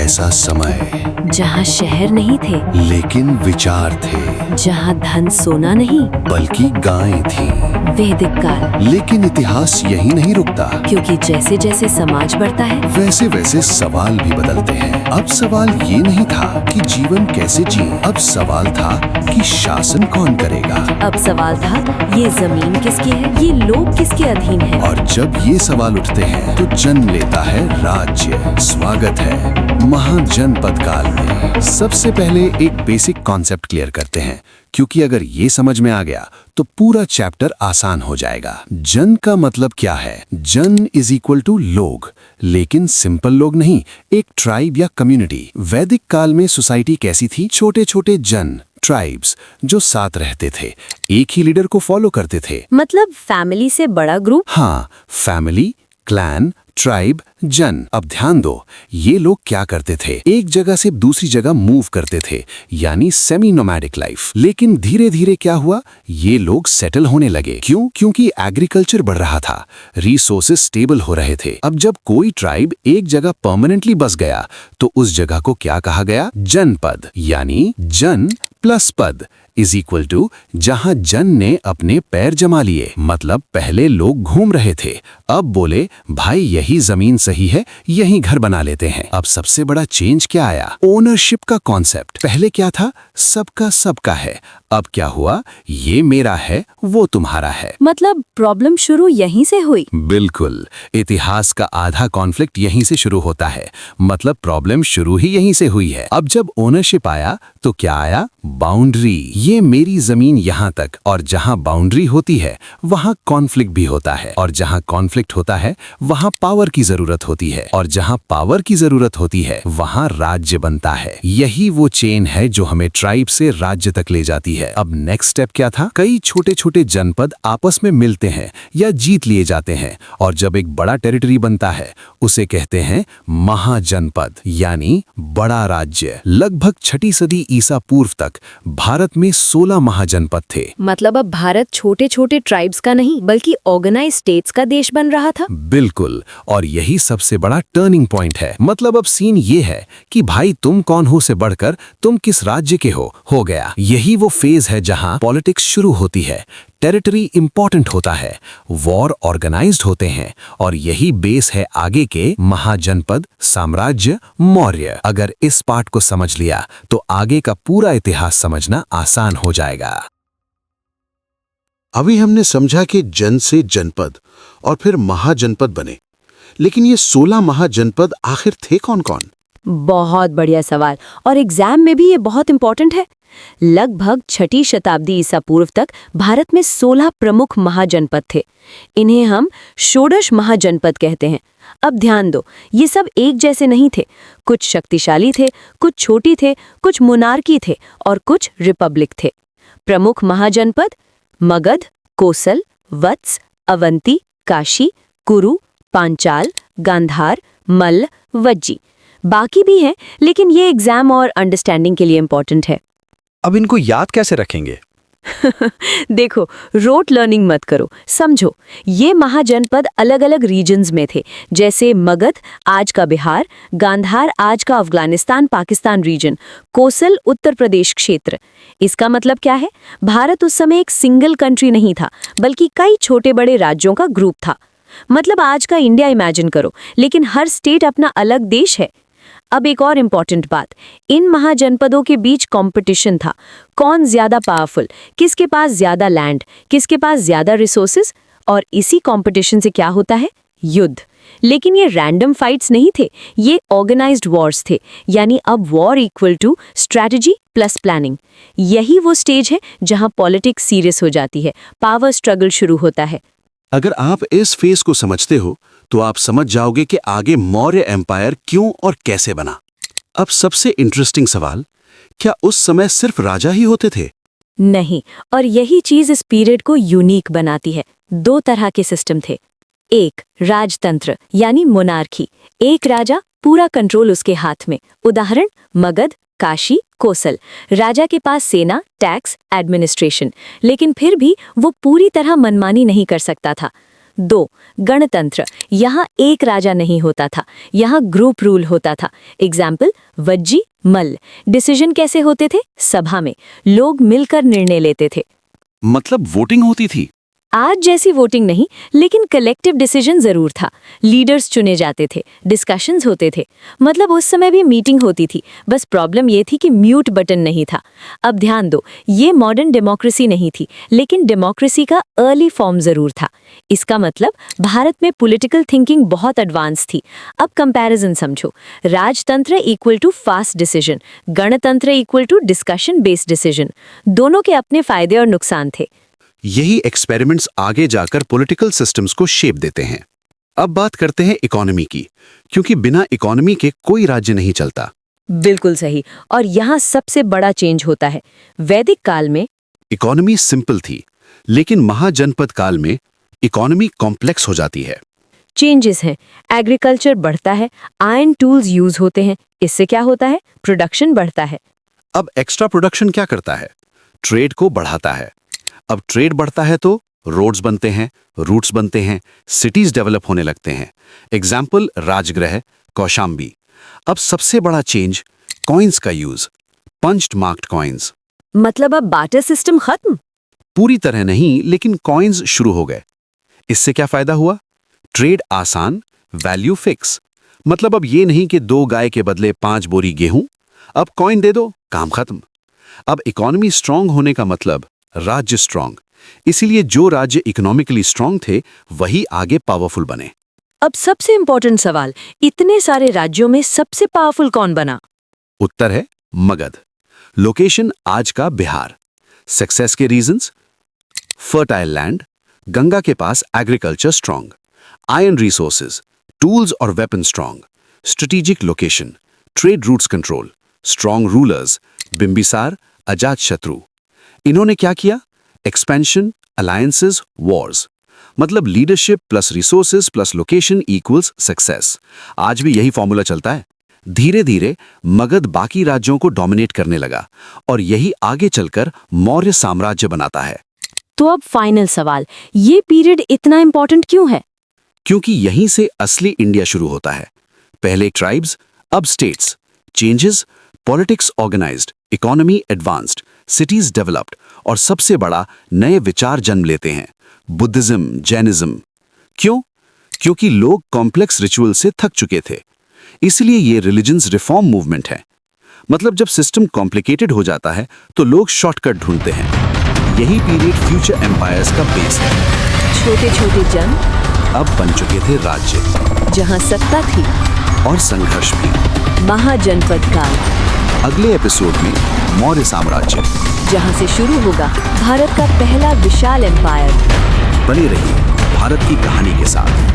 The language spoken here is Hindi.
ऐसा समय जहाँ शहर नहीं थे, लेकिन विचार थे, जहाँ धन सोना नहीं, बल्कि गायें थी। वैदिक काल। लेकिन इतिहास यहीं नहीं रुकता, क्योंकि जैसे जैसे समाज बढ़ता है, वैसे वैसे सवाल भी बदलते हैं। अब सवाल ये नहीं था कि जीवन कैसे जिए, अब सवाल था कि शासन कौन करेगा। अब सवाल था ये जमीन किसकी है, ये लोग किसके अधीन है। और जब ये सवाल उठते हैं तो जन्म लेता है राज्य। स्वागत है महाजनपद काल में। सबसे पहले एक बेसिक कॉन्सेप्ट क्लियर करते हैं, क्योंकि अगर ये समझ में आ गया तो पूरा चैप्टर आसान हो जाएगा। जन का मतलब क्या है? जन इज इक्वल टू लोग, लेकिन सिंपल लोग नहीं, एक ट्राइब या कम्युनिटी। वैदिक काल में सोसाइटी कैसी थी? छोटे छोटे जन, ट्राइब्स, जो साथ रहते थे, एक ही लीडर को फॉलो करते थे। मतलब फैमिली से बड़ा ग्रुप। हाँ, फैमिली, क्लैन, ट्राइब, जन। अब ध्यान दो, ये लोग क्या करते थे? एक जगह से दूसरी जगह मूव करते थे, यानी सेमी नोमैडिक लाइफ। लेकिन धीरे धीरे क्या हुआ? ये लोग सेटल होने लगे। क्यों? क्योंकि एग्रीकल्चर बढ़ रहा था, रिसोर्सेज स्टेबल हो रहे थे। अब जब कोई ट्राइब एक जगह परमानेंटली बस गया तो उस जगह को क्या कहा गया? जनपद, यानी जन प्लस पद इज इक्वल टू जहां जन ने अपने पैर जमा लिए। मतलब पहले लोग घूम रहे थे, अब बोले भाई यही जमीन सही है, यही घर बना लेते हैं। अब सबसे बड़ा चेंज क्या आया? ओनरशिप का कॉन्सेप्ट। पहले क्या था? सबका सबका है। अब क्या हुआ? ये मेरा है, वो तुम्हारा है। मतलब प्रॉब्लम शुरू यहीं से हुई। बिल्कुल, इतिहास का आधा कॉन्फ्लिक्ट यहीं से शुरू होता है। मतलब प्रॉब्लम शुरू ही यहीं से हुई है। अब जब ओनरशिप आया तो क्या आया? बाउंड्री। ये मेरी जमीन यहाँ तक, और जहाँ बाउंड्री होती है वहाँ कॉन्फ्लिक्ट भी होता है, और जहाँ कॉन्फ्लिक्ट होता है वहाँ पावर की जरूरत होती है, और जहाँ पावर की जरूरत होती है वहाँ राज्य बनता है। यही वो चेन है जो हमें ट्राइब से राज्य तक ले जाती है। अब नेक्स्ट स्टेप क्या था? कई छोटे छोटे जनपद आपस में मिलते हैं या जीत लिए जाते हैं, और जब एक बड़ा टेरिटरी बनता है उसे कहते हैं महाजनपद, यानी बड़ा राज्य। लगभग 6ठी सदी ईसा पूर्व तक भारत में 16 महाजनपद थे। मतलब अब भारत छोटे छोटे ट्राइब्स का नहीं बल्कि ऑर्गेनाइज स्टेट्स का देश बन रहा था। बिल्कुल, और यही सबसे बड़ा टर्निंग पॉइंट है। मतलब अब सीन ये है कि भाई तुम कौन हो से बढ़कर तुम किस राज्य के हो गया। यही वो फेज है जहां पॉलिटिक्स शुरू होती है, टेरिटरी इंपॉर्टेंट होता है, वॉर ऑर्गेनाइज्ड होते हैं, और यही बेस है आगे के महाजनपद, साम्राज्य, मौर्य। अगर इस पार्ट को समझ लिया तो आगे का पूरा इतिहास समझना आसान हो जाएगा। अभी हमने समझा कि जन से जनपद और फिर महाजनपद बने, लेकिन ये 16 महाजनपद आखिर थे कौन कौन? बहुत बढ़िया सवाल, और एग्जाम में भी ये बहुत इंपॉर्टेंट है। लगभग 6ठी शताब्दी ईसा पूर्व तक भारत में 16 प्रमुख महाजनपद थे। इन्हें हम षोडश महाजनपद कहते हैं। अब ध्यान दो, ये सब एक जैसे नहीं थे। कुछ शक्तिशाली थे, कुछ छोटी थे, कुछ मोनार्की थे, और कुछ रिपब्लिक थे। प्रमुख महाजनपद: मगध, कोसल, वत्स, अवंती, काशी, कुरु, पांचाल, गांधार, मल्ल, वज्जी। बाकी भी हैं, लेकिन ये एग्जाम और अंडरस्टैंडिंग के लिए इंपॉर्टेंट है। अब इनको याद कैसे रखेंगे? देखो, रोट लर्निंग मत करो, समझो। ये महाजनपद अलग अलग रीजन्स में थे, जैसे मगध आज का बिहार, गांधार आज का अफगानिस्तान पाकिस्तान रीजन, कोसल उत्तर प्रदेश क्षेत्र। इसका मतलब क्या है? भारत उस समय एक सिंगल कंट्री नहीं था, बल्कि कई छोटे बड़े राज्यों का ग्रुप था। मतलब आज का इंडिया इमेजिन करो, लेकिन हर स्टेट अपना अलग देश है। अब एक और इम्पॉर्टेंट बात, इन महाजनपदों के बीच कंपटीशन था। कौन ज्यादा पावरफुल, किसके पास ज्यादा लैंड, किसके पास ज्यादा रिसोर्सेज, और इसी कंपटीशन से क्या होता है? युद्ध। लेकिन ये रैंडम फाइट्स नहीं थे, ये ऑर्गेनाइज्ड वॉर्स थे। यानी अब war equal to strategy plus planning. यही वो स्टेज है जहां पॉलिटिक्स सीरियस हो जाती है, पावर स्ट्रगल शुरू होता है। अगर आप इस फेज को समझते हो तो आप समझ जाओगे कि आगे मौर्य एम्पायर क्यों और कैसे बना। अब सबसे इंटरेस्टिंग सवाल, क्या उस समय सिर्फ राजा ही होते थे? नहीं, और यही चीज इस पीरियड को यूनिक बनाती है। 2 तरह के सिस्टम थे। एक, राजतंत्र यानी मोनार्की। एक राजा, पूरा कंट्रोल उसके हाथ में। उदाहरण, मगध, काशी, कोसल। राजा के पास सेना, टैक्स, एडमिनिस्ट्रेशन, लेकिन फिर भी वो पूरी तरह मनमानी नहीं कर सकता था। 2. गणतंत्र। यहाँ एक राजा नहीं होता था, यहाँ ग्रुप रूल होता था। एग्जाम्पल वज्जी मल्ल। डिसीजन कैसे होते थे? सभा में लोग मिलकर निर्णय लेते थे। मतलब वोटिंग होती थी? आज जैसी वोटिंग नहीं, लेकिन कलेक्टिव डिसीजन जरूर था। लीडर्स चुने जाते थे, डिस्कशंस होते थे। मतलब उस समय भी मीटिंग होती थी, बस प्रॉब्लम ये थी कि म्यूट बटन नहीं था। अब ध्यान दो, ये मॉडर्न डेमोक्रेसी नहीं थी, लेकिन डेमोक्रेसी का अर्ली फॉर्म जरूर था। इसका मतलब भारत में पॉलिटिकल थिंकिंग बहुत एडवांस थी। अब कंपैरिजन समझो। राजतंत्र इक्वल टू फास्ट डिसीजन, गणतंत्र equal to discussion based decision. दोनों के अपने फायदे और नुकसान थे। यही एक्सपेरिमेंट्स आगे जाकर पॉलिटिकल सिस्टम्स को शेप देते हैं। अब बात करते हैं इकोनॉमी की, क्योंकि बिना इकोनॉमी के कोई राज्य नहीं चलता। बिल्कुल सही। और यहाँ सबसे बड़ा चेंज होता है। वैदिक काल में इकोनॉमी सिंपल थी, लेकिन महाजनपद काल में इकोनॉमी कॉम्प्लेक्स हो जाती है। चेंजेस हैं। एग्रीकल्चर बढ़ता है, आयरन टूल्स यूज होते हैं। इससे क्या होता है? प्रोडक्शन बढ़ता है। अब एक्स्ट्रा प्रोडक्शन क्या करता है? ट्रेड को बढ़ाता है। अब ट्रेड बढ़ता है तो रोड्स बनते हैं, रूट्स बनते हैं, सिटीज डेवलप होने लगते हैं। एग्जाम्पल राजगृह, कौशाम्बी। अब सबसे बड़ा चेंज कॉइन्स का यूज, पंच्ड मार्क्ड कॉइन्स। मतलब अब बार्टर सिस्टम खत्म? पूरी तरह नहीं, लेकिन कॉइन्स शुरू हो गए। इससे क्या फायदा हुआ? ट्रेड आसान, वैल्यू फिक्स। मतलब अब ये नहीं कि 2 गाय के बदले 5 बोरी गेहूं। अब कॉइन दे दो, काम खत्म। अब इकोनॉमी स्ट्रांग होने का मतलब राज्य स्ट्रांग। इसीलिए जो राज्य इकोनॉमिकली स्ट्रांग थे वही आगे पावरफुल बने। अब सबसे इंपॉर्टेंट सवाल, इतने सारे राज्यों में सबसे पावरफुल कौन बना? उत्तर है मगध। लोकेशन आज का बिहार। सक्सेस के रीजंस? फर्टाइल लैंड, गंगा के पास agriculture strong, iron resources, tools और weapon strong, strategic location, trade routes control, strong rulers, Bimbisara, Ajatashatru. इन्होंने क्या किया? Expansion, alliances, wars. मतलब leadership plus resources plus location equals success. आज भी यही फॉर्मूला चलता है। धीरे धीरे मगध बाकी राज्यों को डोमिनेट करने लगा और यही आगे चलकर मौर्य साम्राज्य बनाता है। तो अब फाइनल सवाल, ये पीरियड इतना इंपॉर्टेंट क्यों है? क्योंकि यहीं से असली इंडिया शुरू होता है। पहले ट्राइब्स, अब states. Changes, politics organised, economy advanced, cities developed और सबसे बड़ा नए विचार जन्म लेते हैं, बुद्धिज्म, जैनिज्म। क्यों? क्योंकि लोग कॉम्प्लेक्स रिचुअल से थक चुके थे। इसलिए ये रिलीजन्स रिफॉर्म मूवमेंट है। मतलब जब सिस्टम कॉम्प्लिकेटेड हो जाता है तो लोग शॉर्टकट ढूंढते हैं। यही पीरियड फ्यूचर एम्पायर्स का बेस है। छोटे छोटे जंग अब बन चुके थे राज्य, जहाँ सत्ता थी और संघर्ष भी। महाजनपद काल, अगले एपिसोड में मौर्य साम्राज्य, जहाँ से शुरू होगा भारत का पहला विशाल एम्पायर। बने रहिए भारत की कहानी के साथ।